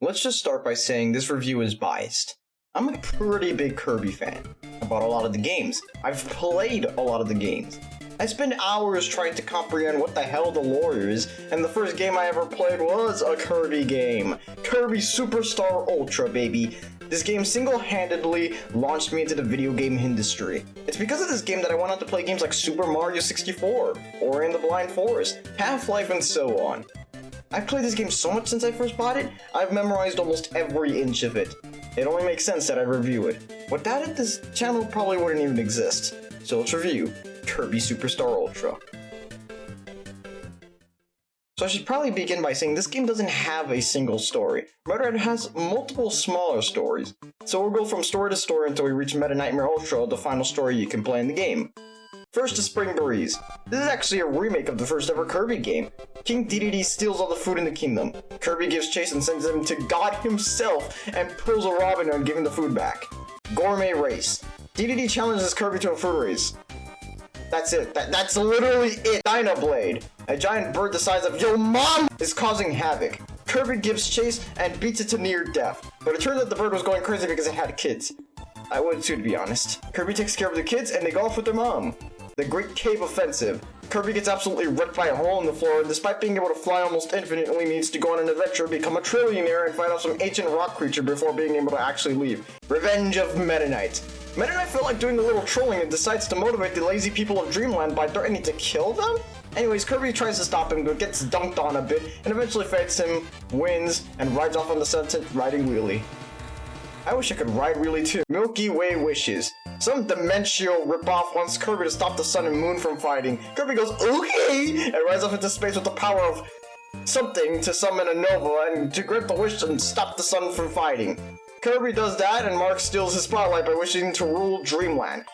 Let's just start by saying this review is biased. I'm a pretty big Kirby fan. I bought a lot of the games. I've played a lot of the games. I spend hours trying to comprehend what the hell the lore is, and the first game I ever played was a Kirby game. Kirby Super Star Ultra, baby. This game single-handedly launched me into the video game industry. It's because of this game that I went on to play games like Super Mario 64, Ori and the Blind Forest, Half-Life, and so on. I've played this game so much since I first bought it, I've memorized almost every inch of it. It only makes sense that I review it. Without it, this channel probably wouldn't even exist. So let's review Kirby Super Star Ultra. So I should probably begin by saying this game doesn't have a single story. Rather, it has multiple smaller stories. So we'll go from story to story until we reach Meta Nightmare Ultra, the final story you can play in the game. First is Spring Breeze. This is actually a remake of the first ever Kirby game. King Dedede steals all the food in the kingdom. Kirby gives chase and sends him to God himself and pulls a Robin Hood, giving the food back. Gourmet Race. Dedede challenges Kirby to a food race. That's it. That's literally it. Dynablade. A giant bird the size of your mom is causing havoc. Kirby gives chase and beats it to near death. But it turns out the bird was going crazy because it had kids. I would too, to be honest. Kirby takes care of the kids and they go off with their mom. The Great Cave Offensive. Kirby gets absolutely wrecked by a hole in the floor, and despite being able to fly almost infinitely, needs to go on an adventure, become a trillionaire, and fight off some ancient rock creature before being able to actually leave. Revenge of Meta Knight. Meta Knight felt like doing a little trolling and decides to motivate the lazy people of Dreamland by threatening to kill them? Anyways, Kirby tries to stop him, but gets dunked on a bit, and eventually fights him, wins, and rides off on the sunset riding wheelie. I wish I could ride wheelie too. Milky Way Wishes. Some demential ripoff wants Kirby to stop the sun and moon from fighting. Kirby goes, okay, and rides off into space with the power of something to summon a Nova and to grant the wish and stop the sun from fighting. Kirby does that, and Mark steals his spotlight by wishing to rule Dreamland.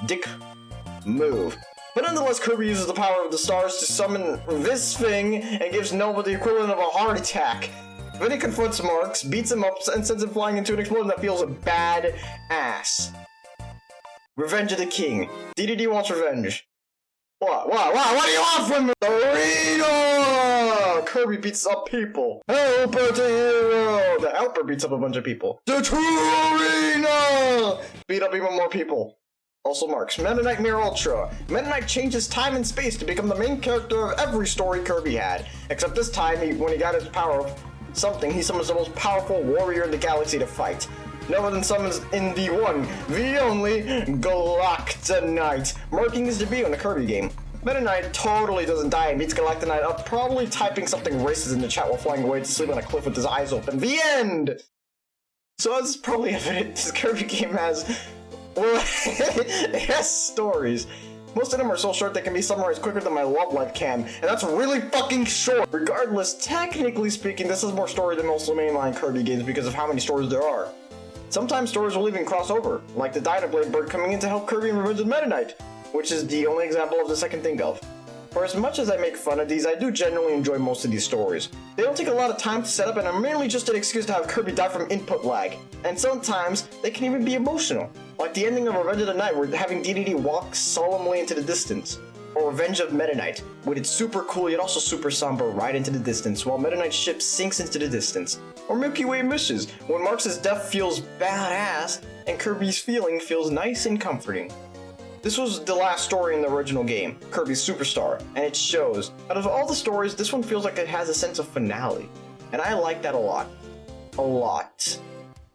Dick move. But nonetheless, Kirby uses the power of the stars to summon this thing and gives Nova the equivalent of a heart attack. Then he confronts Marks, beats him up, and sends him flying into an explosion that feels bad ass. Revenge of the King. Dedede wants revenge. What do you want from me? Arena! Kirby beats up people. Helper to hero! The helper beats up a bunch of people. The true arena! Beat up even more people. Also Marks. Meta Nightmare Ultra. Meta Knight changes time and space to become the main character of every story Kirby had. Except this time, when he got his power of something, he summons the most powerful warrior in the galaxy to fight. No one summons in the one, the only, Galactonite, marking his debut in the Kirby game. Meta Knight totally doesn't die and beats Galactonite up, probably typing something racist in the chat while flying away to sleep on a cliff with his eyes open. The end! So as is probably evident, this Kirby game has, well, it has stories. Most of them are so short they can be summarized quicker than my love life can, and that's really fucking short! Regardless, technically speaking, this is more story than most mainline Kirby games because of how many stories there are. Sometimes stories will even cross over, like the Dynablade bird coming in to help Kirby in Revenge of Meta Knight, which is the only example of this I can think of. For as much as I make fun of these, I do genuinely enjoy most of these stories. They don't take a lot of time to set up and are mainly just an excuse to have Kirby die from input lag, and sometimes they can even be emotional, like the ending of Revenge of the Night where having Dedede walk solemnly into the distance. Or Revenge of Meta Knight, with its super cool yet also super somber ride into the distance while Meta Knight's ship sinks into the distance. Or Milky Way Mishes, when Marks' death feels badass and Kirby's feeling feels nice and comforting. This was the last story in the original game, Kirby Superstar, and it shows. Out of all the stories, this one feels like it has a sense of finale, and I like that a lot. A lot.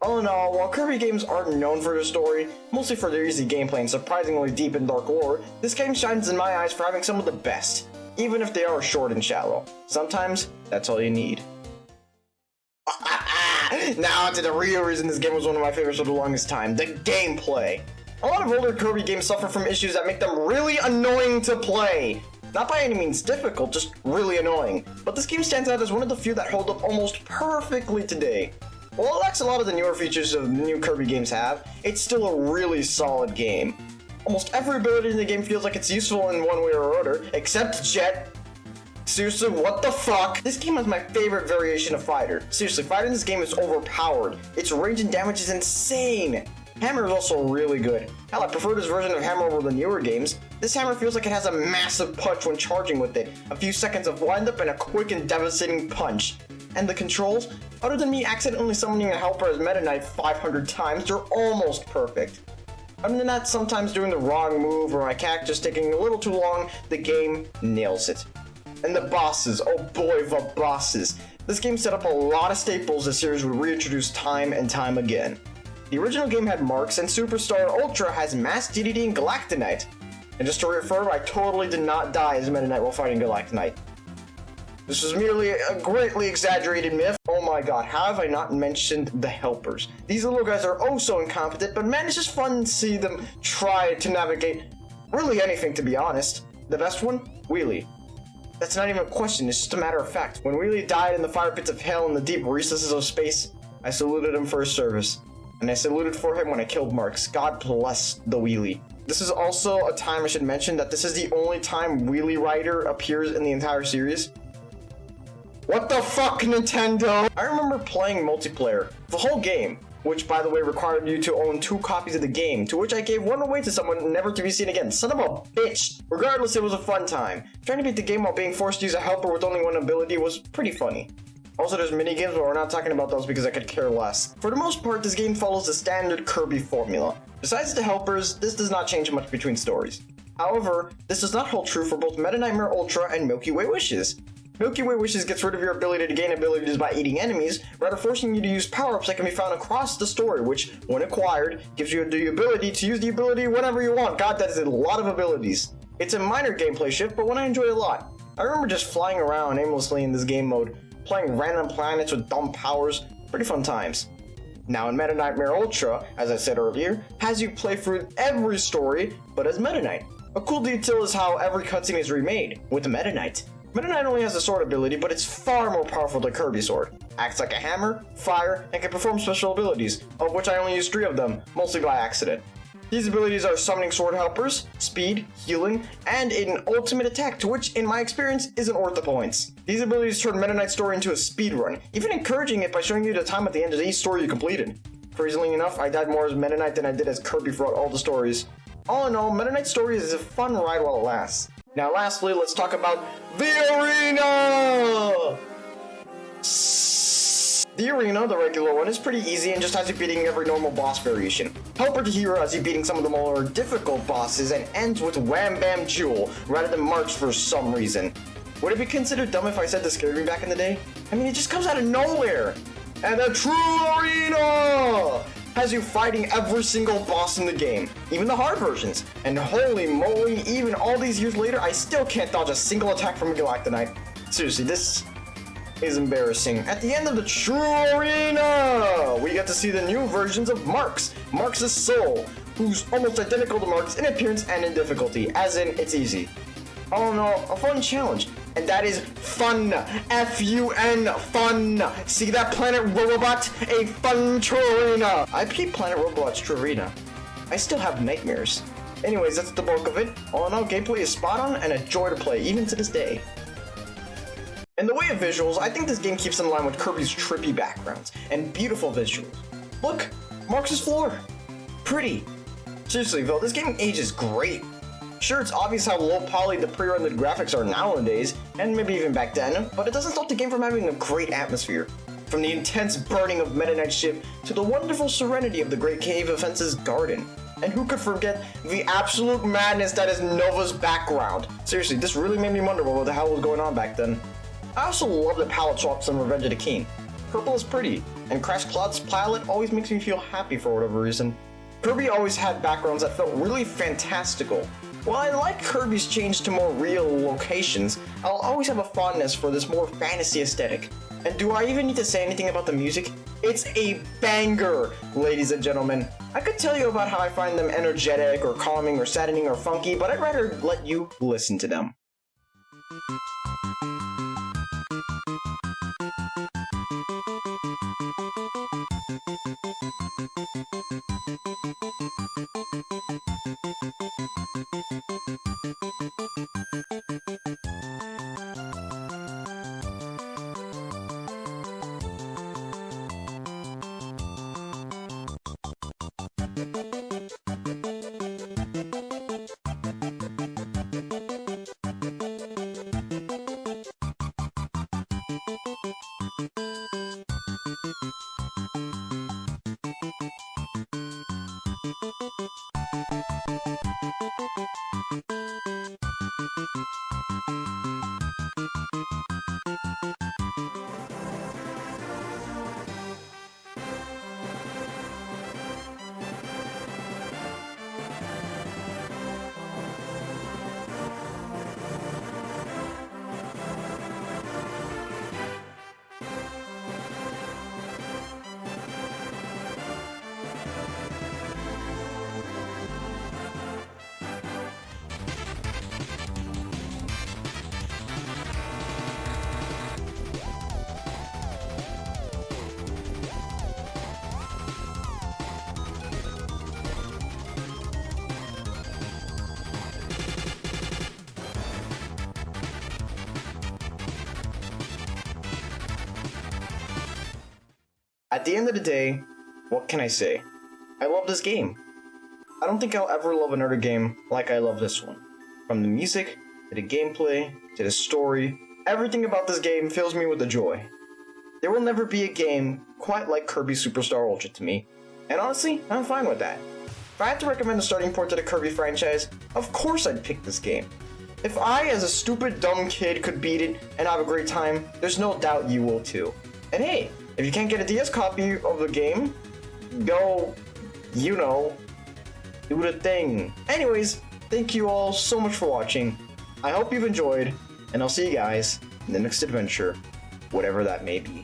All in all, while Kirby games aren't known for their story, mostly for their easy gameplay and surprisingly deep and dark lore, this game shines in my eyes for having some of the best, even if they are short and shallow. Sometimes, that's all you need. Now to the real reason this game was one of my favorites for the longest time, the gameplay. A lot of older Kirby games suffer from issues that make them really annoying to play. Not by any means difficult, just really annoying. But this game stands out as one of the few that hold up almost perfectly today. While it lacks a lot of the newer features of the new Kirby games have, it's still a really solid game. Almost every ability in the game feels like it's useful in one way or other, except Jet. Seriously, what the fuck? This game has my favorite variation of fighter. Seriously, fighting in this game is overpowered. Its range and damage is insane. Hammer is also really good. Hell, I prefer this version of Hammer over the newer games. This hammer feels like it has a massive punch when charging with it. A few seconds of wind up and a quick and devastating punch. And the controls? Other than me accidentally summoning a helper as Meta Knight 500 times, they're almost perfect. Other than that, sometimes doing the wrong move or my character just taking a little too long, the game nails it. And the bosses, oh boy, the bosses. This game set up a lot of staples the series would reintroduce time and time again. The original game had Marks, and Super Star Ultra has Mass DDD and Galactonite. And just to reaffirm, I totally did not die as Meta Knight while fighting Galactonite. This was merely a greatly exaggerated myth. Oh my god, how have I not mentioned the helpers? These little guys are oh so incompetent, but man, it's just fun to see them try to navigate really anything, to be honest. The best one? Wheelie. That's not even a question, it's just a matter of fact. When Wheelie died in the fire pits of hell in the deep recesses of space, I saluted him for his service. And I saluted for him when I killed Marks. God bless the Wheelie. This is also a time I should mention that this is the only time Wheelie Rider appears in the entire series. What the fuck, Nintendo? I remember playing multiplayer, the whole game, which by the way required you to own 2 copies of the game, to which I gave one away to someone never to be seen again. Son of a bitch! Regardless, it was a fun time. Trying to beat the game while being forced to use a helper with only one ability was pretty funny. Also, there's minigames, but we're not talking about those because I could care less. For the most part, this game follows the standard Kirby formula. Besides the helpers, this does not change much between stories. However, this does not hold true for both Meta Nightmare Ultra and Milky Way Wishes. Milky Way Wishes gets rid of your ability to gain abilities by eating enemies, rather forcing you to use power-ups that can be found across the story, which, when acquired, gives you the ability to use the ability whenever you want. God, that is a lot of abilities. It's a minor gameplay shift, but one I enjoy a lot. I remember just flying around aimlessly in this game mode, playing random planets with dumb powers, pretty fun times. Now in Meta Nightmare Ultra, as I said earlier, has you play through every story, but as Meta Knight. A cool detail is how every cutscene is remade, with Meta Knight. Meta Knight only has a sword ability, but it's far more powerful than Kirby's sword. Acts like a hammer, fire, and can perform special abilities, of which I only used 3 of them, mostly by accident. These abilities are summoning sword helpers, speed, healing, and an ultimate attack, to which, in my experience, isn't worth the points. These abilities turn Meta Knight's story into a speedrun, even encouraging it by showing you the time at the end of each story you completed. Crazily enough, I died more as Meta Knight than I did as Kirby throughout all the stories. All in all, Meta Knight's story is a fun ride while it lasts. Now lastly, let's talk about the arena! The arena, the regular one, is pretty easy and just has you beating every normal boss variation. Helper to Hero has you beating some of the more difficult bosses and ends with Wham Bam Jewel rather than March for some reason. Would it be considered dumb if I said this scared me back in the day? I mean, it just comes out of nowhere! And the true arena has you fighting every single boss in the game, even the hard versions. And holy moly, even all these years later, I still can't dodge a single attack from Galactonite. Seriously, this is embarrassing. At the end of the true arena, we get to see the new versions of Marks, Marks' soul, who's almost identical to Marks in appearance and in difficulty, as in it's easy. All in all, a fun challenge, and that is fun. F-U-N, fun. See that Planet Robot? A fun true arena. I beat Planet Robot's true arena. I still have nightmares. Anyways, that's the bulk of it. All in all, gameplay is spot on and a joy to play, even to this day. In the way of visuals, I think this game keeps in line with Kirby's trippy backgrounds and beautiful visuals. Look, Marks' floor. Pretty. Seriously though, this game ages great. Sure, it's obvious how low poly the pre-rendered graphics are nowadays, and maybe even back then, but it doesn't stop the game from having a great atmosphere. From the intense burning of Meta Knight's ship to the wonderful serenity of the Great Cave of Fence's garden. And who could forget the absolute madness that is Nova's background? Seriously, this really made me wonder what the hell was going on back then. I also love the palette swaps in Revenge of the King. Purple is pretty, and Crash Cloud's palette always makes me feel happy for whatever reason. Kirby always had backgrounds that felt really fantastical. While I like Kirby's change to more real locations, I'll always have a fondness for this more fantasy aesthetic. And do I even need to say anything about the music? It's a banger, ladies and gentlemen. I could tell you about how I find them energetic or calming or saddening or funky, but I'd rather let you listen to them. At the end of the day, what can I say? I love this game. I don't think I'll ever love another game like I love this one. From the music, to the gameplay, to the story, everything about this game fills me with a joy. There will never be a game quite like Kirby Super Star Ultra to me, and honestly, I'm fine with that. If I had to recommend a starting port to the Kirby franchise, of course I'd pick this game. If I, as a stupid dumb kid, could beat it and have a great time, there's no doubt you will too. And hey, if you can't get a DS copy of the game, go, you know, do the thing. Anyways, thank you all so much for watching. I hope you've enjoyed, and I'll see you guys in the next adventure, whatever that may be.